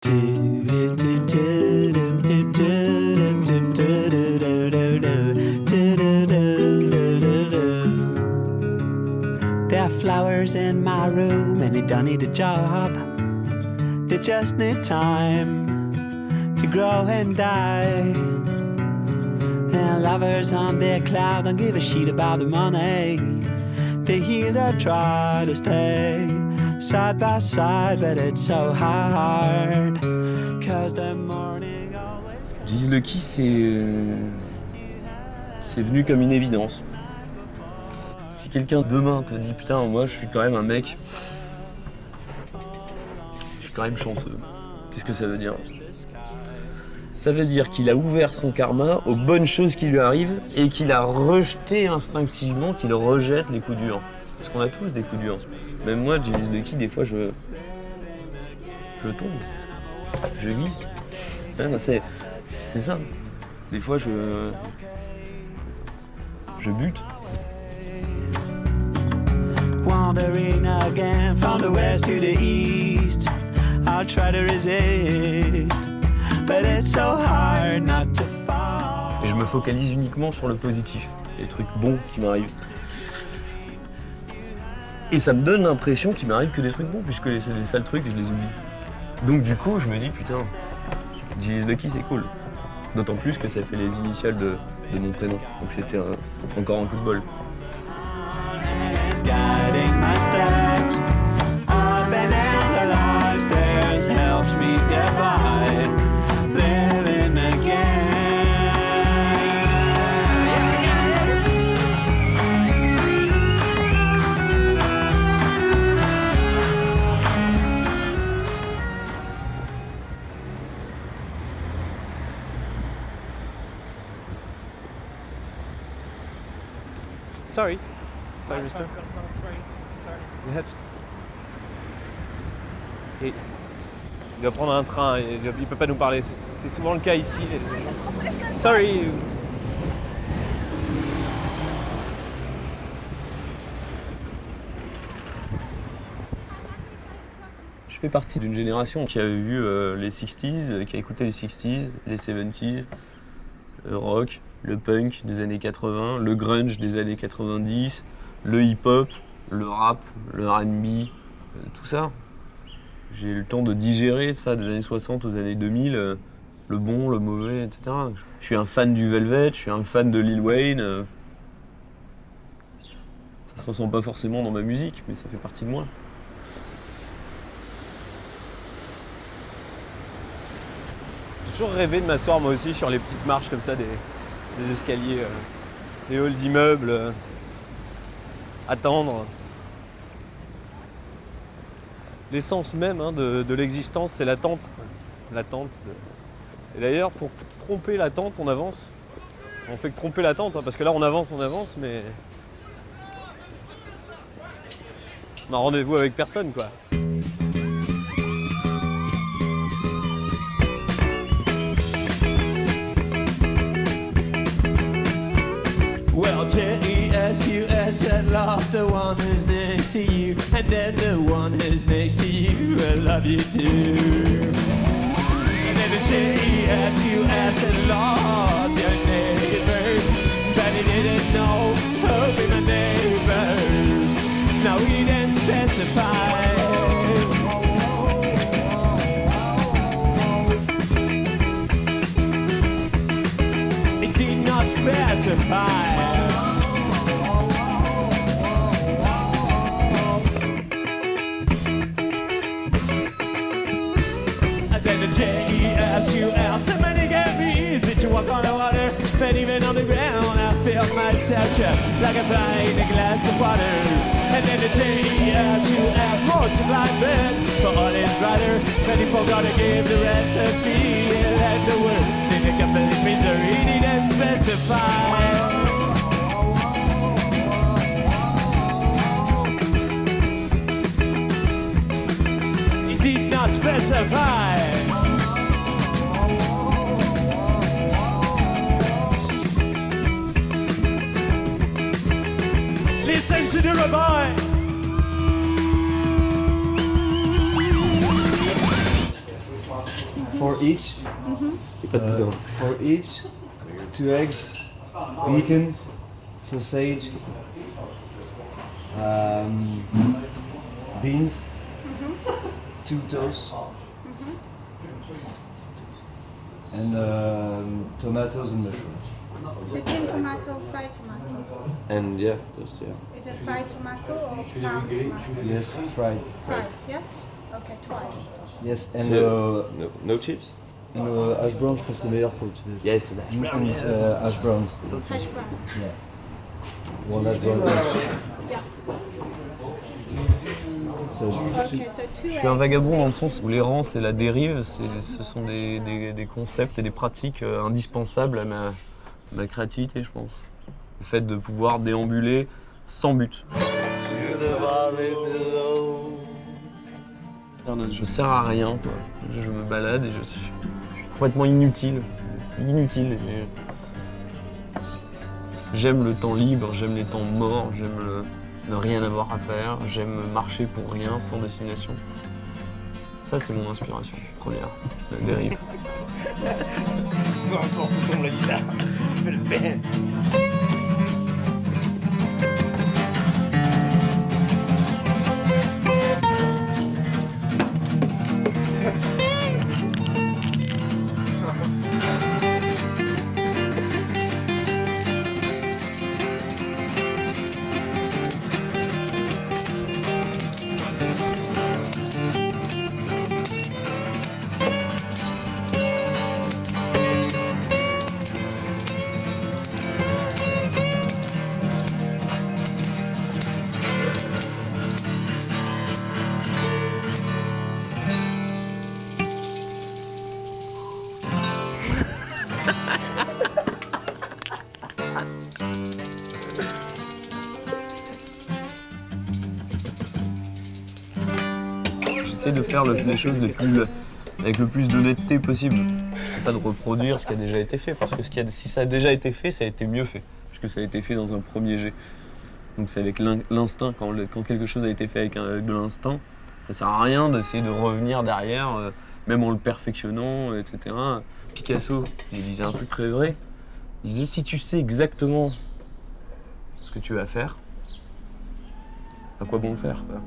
There are flowers in my room and they don't need a job. They just need time to grow and die. And lovers on their cloud don't give a shit about the money. They heal or try to stay side by side, but it's so hard. Cause the morning always comes. Jeezy Lucky, c'est venu comme une évidence. Si quelqu'un demain te dit putain, moi je suis quand même un mec, je suis quand même chanceux, qu'est-ce que ça veut dire ? Ça veut dire qu'il a ouvert son karma aux bonnes choses qui lui arrivent et qu'il a rejeté instinctivement, qu'il rejette les coups durs. Parce qu'on a tous des coups durs. Même moi, Jeezy Lucky, des fois je tombe, je glisse. C'est ça. Des fois je bute. Wandering again from the west to the east, I'll try to resist, but it's so hard not to fall. Et je me focalise uniquement sur le positif, les trucs bons qui m'arrivent. Et ça me donne l'impression qu'il m'arrive que des trucs bons, puisque les sales trucs, je les oublie. Donc du coup, je me dis putain, Jeezy Lucky c'est cool. D'autant plus que ça fait les initiales de mon prénom. Donc c'était encore un coup de bol. Guiding my steps up and down the light stairs helps me get by, living again. Sorry, mister. Et il doit prendre un train, il peut pas nous parler, c'est souvent le cas ici. Sorry. Je fais partie d'une génération qui a vu les 60s, qui a écouté les 60s, les 70s, le rock, le punk des années 80, le grunge des années 90, le hip-hop, le rap, le R&B, tout ça. J'ai eu le temps de digérer ça des années 60 aux années 2000, le bon, le mauvais, etc. Je suis un fan du Velvet, je suis un fan de Lil Wayne. Ça se ressent pas forcément dans ma musique, mais ça fait partie de moi. J'ai toujours rêvé de m'asseoir moi aussi sur les petites marches comme ça, des escaliers, des halls d'immeubles, attendre. L'essence même de l'existence, c'est l'attente. L'attente. Et d'ailleurs, pour tromper l'attente, on avance. On fait que tromper l'attente, parce que là on avance, mais on a rendez-vous avec personne, quoi. Well, J-E-S-U-S and love the one who's next to you, and then the one who's next to you will love you too. And then the J-E-S-U-S and love your neighbors, but he didn't know who'd be my neighbors. Now he didn't specify. It did not specify. J-E-S-U-S, somebody get me easy to walk on the water, but even on the ground I feel myself trapped like a fly in a glass of water. And then the J-E-S-U-S multiplied bread for all his brothers, but he forgot to give the recipe and let the word in the complete misery he didn't specify. He did not specify. Listen to the rabbi. For each, for each, 2 eggs, bacon, sausage, beans, 2 toasts, and tomatoes and mushrooms. The tin tomato, fried tomato. And yeah, just yeah. Is it fried tomato or farm tomato? Yes, fried. Fried, yeah? Okay, twice. Yes, and No chips? hash brown, je pense que c'est meilleur pour le petit déj. Yes, And hash brown. Hash browns. One hash brown. Yeah. So, Okay, so 2 Je suis un vagabond dans le sens où l'errance et la dérive, ce sont des concepts et des pratiques indispensables à ma créativité, je pense. Le fait de pouvoir déambuler sans but. Je sers à rien, quoi. Je me balade et je suis complètement inutile. Inutile. J'aime le temps libre, j'aime les temps morts, j'aime ne rien avoir à faire, j'aime marcher pour rien, sans destination. Ça, c'est mon inspiration première, la dérive. Peu importe où tombe la guitare, je fais le band. J'essaie de faire les choses avec le plus d'honnêteté possible. Pas de reproduire ce qui a déjà été fait, parce que si ça a déjà été fait, ça a été mieux fait, puisque ça a été fait dans un premier jet. Donc c'est avec l'instinct, quand quelque chose a été fait avec de l'instinct, ça sert à rien d'essayer de revenir derrière, même en le perfectionnant, etc. Picasso, il disait un truc très vrai, il disait si tu sais exactement ce que tu vas faire, à quoi bon le faire, quoi.